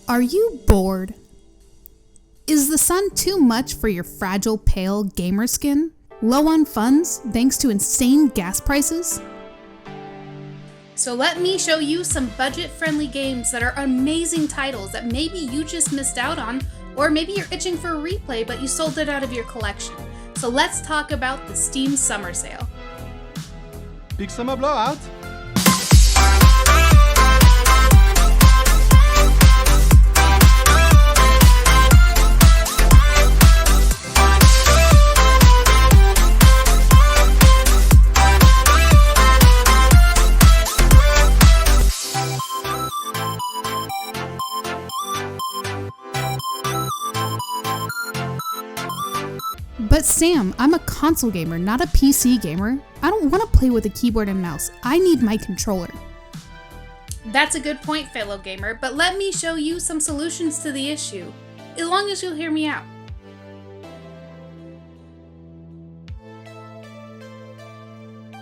Are you bored? Is the sun too much for your fragile, pale gamer skin? Low on funds thanks to insane gas prices? So let me show you some budget-friendly games that are amazing titles that maybe you just missed out on, or maybe you're itching for a replay but you sold it out of your collection. So let's talk about the Steam Summer Sale. Big summer blowout? But Sam, I'm a console gamer, not a PC gamer. I don't want to play with a keyboard and mouse. I need my controller. That's a good point, fellow gamer, but let me show you some solutions to the issue, as long as you'll hear me out.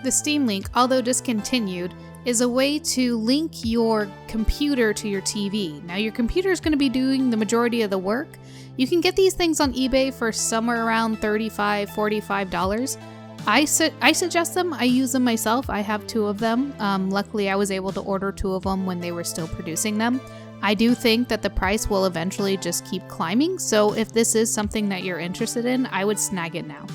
The Steam Link, although discontinued, is a way to link your computer to your TV. Now, your computer is going to be doing the majority of the work. You can get these things on eBay for somewhere around $35, $45. I suggest them. I use them myself. I have 2 of them. Luckily, I was able to order 2 of them when they were still producing them. I do think that the price will eventually just keep climbing, so if this is something that you're interested in, I would snag it now.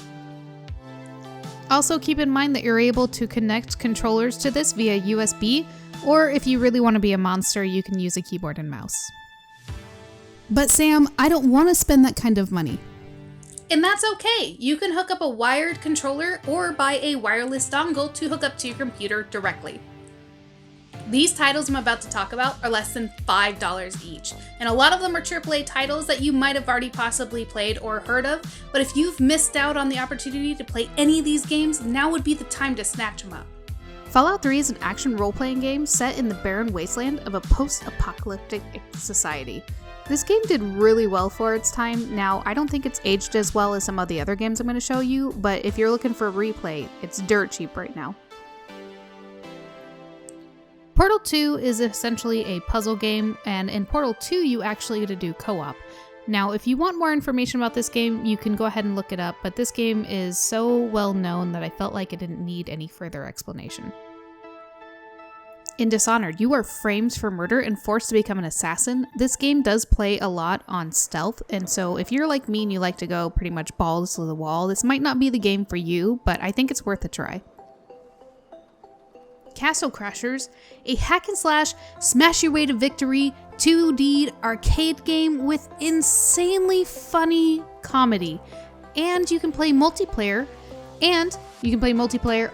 Also, keep in mind that you're able to connect controllers to this via USB, or if you really want to be a monster, you can use a keyboard and mouse. But Sam, I don't want to spend that kind of money. And that's okay. You can hook up a wired controller or buy a wireless dongle to hook up to your computer directly. These titles I'm about to talk about are less than $5 each, and a lot of them are AAA titles that you might have already possibly played or heard of, but if you've missed out on the opportunity to play any of these games, now would be the time to snatch them up. Fallout 3 is an action role-playing game set in the barren wasteland of a post-apocalyptic society. This game did really well for its time. Now, I don't think it's aged as well as some of the other games I'm going to show you, but if you're looking for a replay, it's dirt cheap right now. Portal 2 is essentially a puzzle game, and in Portal 2 you actually get to do co-op. Now, if you want more information about this game, you can go ahead and look it up, but this game is so well known that I felt like it didn't need any further explanation. In Dishonored, you are framed for murder and forced to become an assassin. This game does play a lot on stealth, and so if you're like me and you like to go pretty much balls to the wall, this might not be the game for you, but I think it's worth a try. Castle Crashers, a hack and slash, smash your way to victory 2D arcade game with insanely funny comedy. And you can play multiplayer,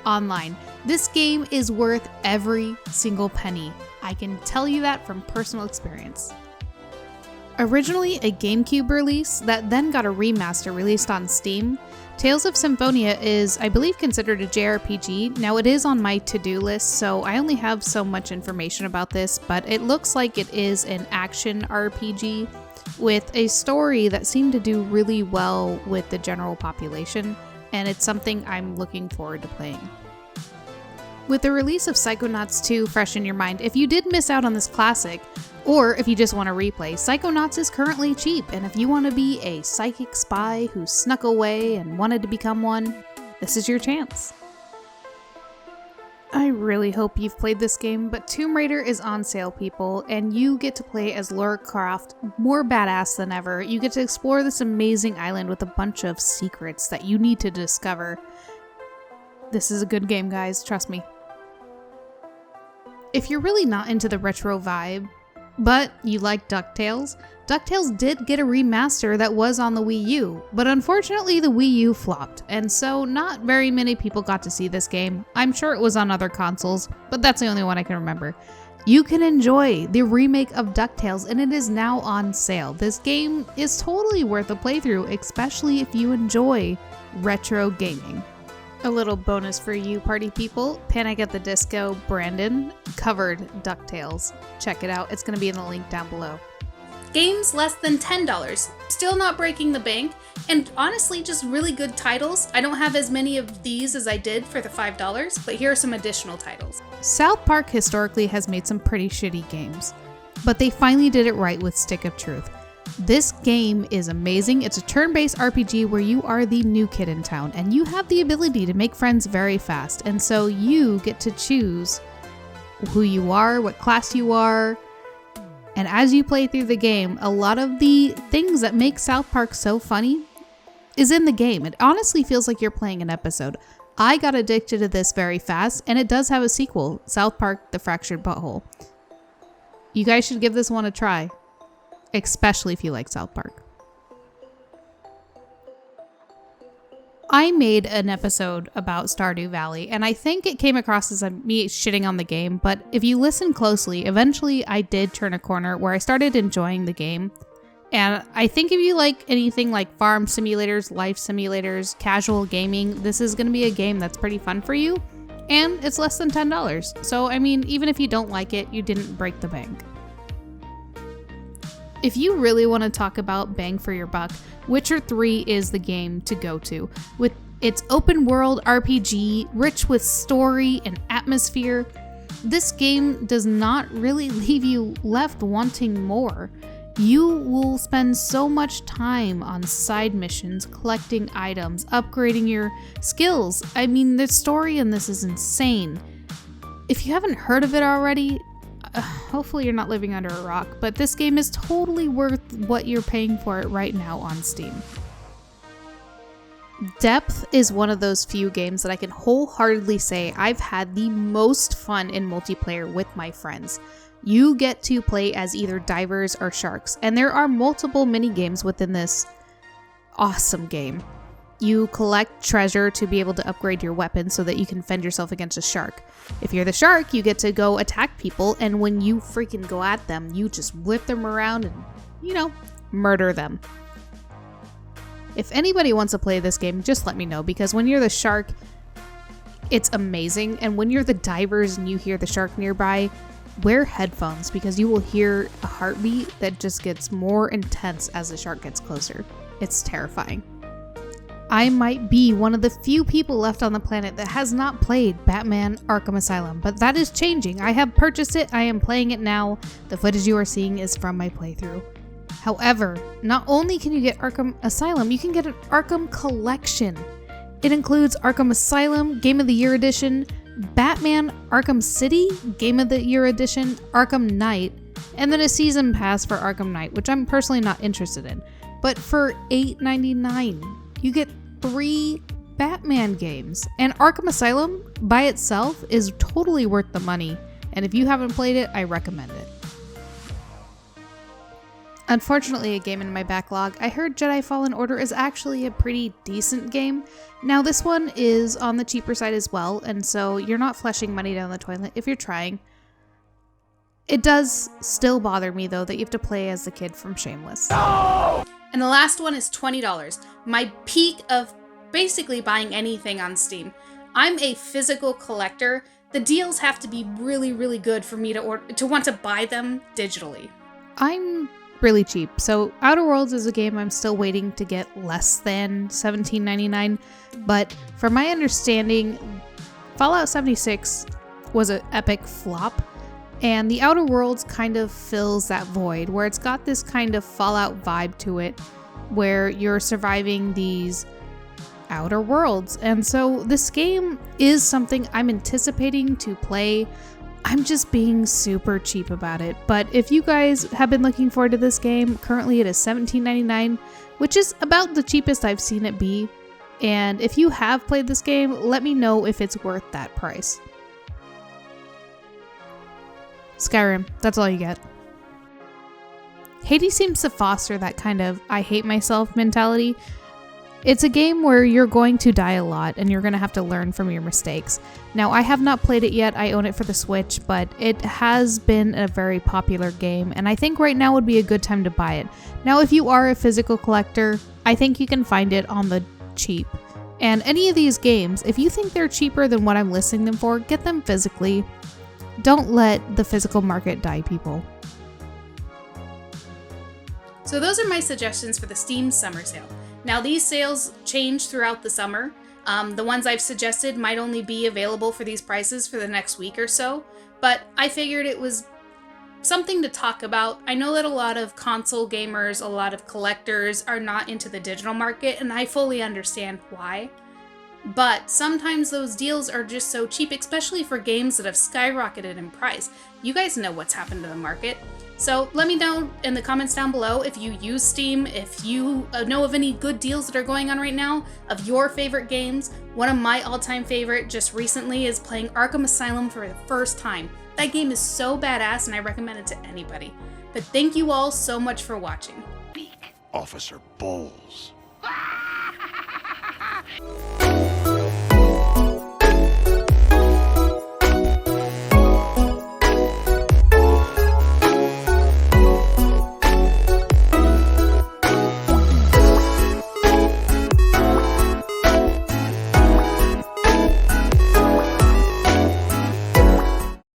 online. This game is worth every single penny. I can tell you that from personal experience. Originally a GameCube release that then got a remaster released on Steam, Tales of Symphonia is, I believe, considered a JRPG. Now, it is on my to-do list, so I only have so much information about this, but it looks like it is an action RPG with a story that seemed to do really well with the general population, and it's something I'm looking forward to playing. With the release of Psychonauts 2 fresh in your mind, if you did miss out on this classic, or if you just want to replay, Psychonauts is currently cheap, and if you want to be a psychic spy who snuck away and wanted to become one, this is your chance. I really hope you've played this game, but Tomb Raider is on sale, people, and you get to play as Lara Croft, more badass than ever. You get to explore this amazing island with a bunch of secrets that you need to discover. This is a good game, guys, trust me. If you're really not into the retro vibe, but you like DuckTales, DuckTales did get a remaster that was on the Wii U, but unfortunately the Wii U flopped, and so not very many people got to see this game. I'm sure it was on other consoles, but that's the only one I can remember. You can enjoy the remake of DuckTales, and it is now on sale. This game is totally worth a playthrough, especially if you enjoy retro gaming. A little bonus for you party people, Panic at the Disco Brandon covered DuckTales. Check it out, it's going to be in the link down below. Games less than $10, still not breaking the bank, and honestly just really good titles. I don't have as many of these as I did for the $5, but here are some additional titles. South Park historically has made some pretty shitty games. but they finally did it right with Stick of Truth. This game is amazing. It's a turn-based RPG where you are the new kid in town and you have the ability to make friends very fast. And so you get to choose who you are, what class you are. And as you play through the game, a lot of the things that make South Park so funny is in the game. It honestly feels like you're playing an episode. I got addicted to this very fast, and it does have a sequel, South Park: The Fractured Butthole. You guys should give this one a try. Especially if you like South Park. I made an episode about Stardew Valley, and I think it came across as me shitting on the game, but if you listen closely, eventually I did turn a corner where I started enjoying the game. And I think if you like anything like farm simulators, life simulators, casual gaming, this is going to be a game that's pretty fun for you, and it's less than $10. So, I mean, even if you don't like it, you didn't break the bank. If you really want to talk about bang for your buck, Witcher 3 is the game to go to. With its open world RPG, rich with story and atmosphere, this game does not really leave you left wanting more. You will spend so much time on side missions, collecting items, upgrading your skills. I mean, the story in this is insane. If you haven't heard of it already, hopefully you're not living under a rock, but this game is totally worth what you're paying for it right now on Steam. Depth is one of those few games that I can wholeheartedly say I've had the most fun in multiplayer with my friends. You get to play as either divers or sharks, and there are multiple mini games within this awesome game. You collect treasure to be able to upgrade your weapon so that you can fend yourself against a shark. If you're the shark, you get to go attack people, and when you freaking go at them, you just whip them around and, murder them. If anybody wants to play this game, just let me know, because when you're the shark, it's amazing, and when you're the divers and you hear the shark nearby, wear headphones because you will hear a heartbeat that just gets more intense as the shark gets closer. It's terrifying. I might be one of the few people left on the planet that has not played Batman Arkham Asylum, but that is changing. I have purchased it, I am playing it now. The footage you are seeing is from my playthrough. However, not only can you get Arkham Asylum, you can get an Arkham Collection. It includes Arkham Asylum, Game of the Year Edition, Batman Arkham City, Game of the Year Edition, Arkham Knight, and then a season pass for Arkham Knight, which I'm personally not interested in. But for $8.99, you get 3 Batman games, and Arkham Asylum by itself is totally worth the money, and if you haven't played it, I recommend it. Unfortunately, a game in my backlog, I heard Jedi Fallen Order is actually a pretty decent game. Now this one is on the cheaper side as well, and so you're not flushing money down the toilet if you're trying. It does still bother me though that you have to play as the kid from Shameless. And the last one is $20. My peak of basically buying anything on Steam. I'm a physical collector. The deals have to be really, really good for me to want to buy them digitally. I'm really cheap, so Outer Worlds is a game I'm still waiting to get less than $17.99, but from my understanding, Fallout 76 was an epic flop, and the Outer Worlds kind of fills that void, where it's got this kind of Fallout vibe to it, where you're surviving these outer worlds. And so this game is something I'm anticipating to play. I'm just being super cheap about it. But if you guys have been looking forward to this game, currently it is $17.99, which is about the cheapest I've seen it be. And if you have played this game, let me know if it's worth that price. Skyrim, that's all you get. Hades seems to foster that kind of I hate myself mentality. It's a game where you're going to die a lot and you're going to have to learn from your mistakes. Now, I have not played it yet. I own it for the Switch, but it has been a very popular game, and I think right now would be a good time to buy it. Now, if you are a physical collector, I think you can find it on the cheap. And any of these games, if you think they're cheaper than what I'm listing them for, get them physically. Don't let the physical market die, people. So those are my suggestions for the Steam summer sale. Now these sales change throughout the summer. The ones I've suggested might only be available for these prices for the next week or so, but I figured it was something to talk about. I know that a lot of console gamers, a lot of collectors are not into the digital market, and I fully understand why. But sometimes those deals are just so cheap, especially for games that have skyrocketed in price. You guys know what's happened to the market. So let me know in the comments down below if you use Steam, if you know of any good deals that are going on right now, of your favorite games. One of my all-time favorite just recently is playing Arkham Asylum for the first time. That game is so badass and I recommend it to anybody. But thank you all so much for watching. Officer Bowles.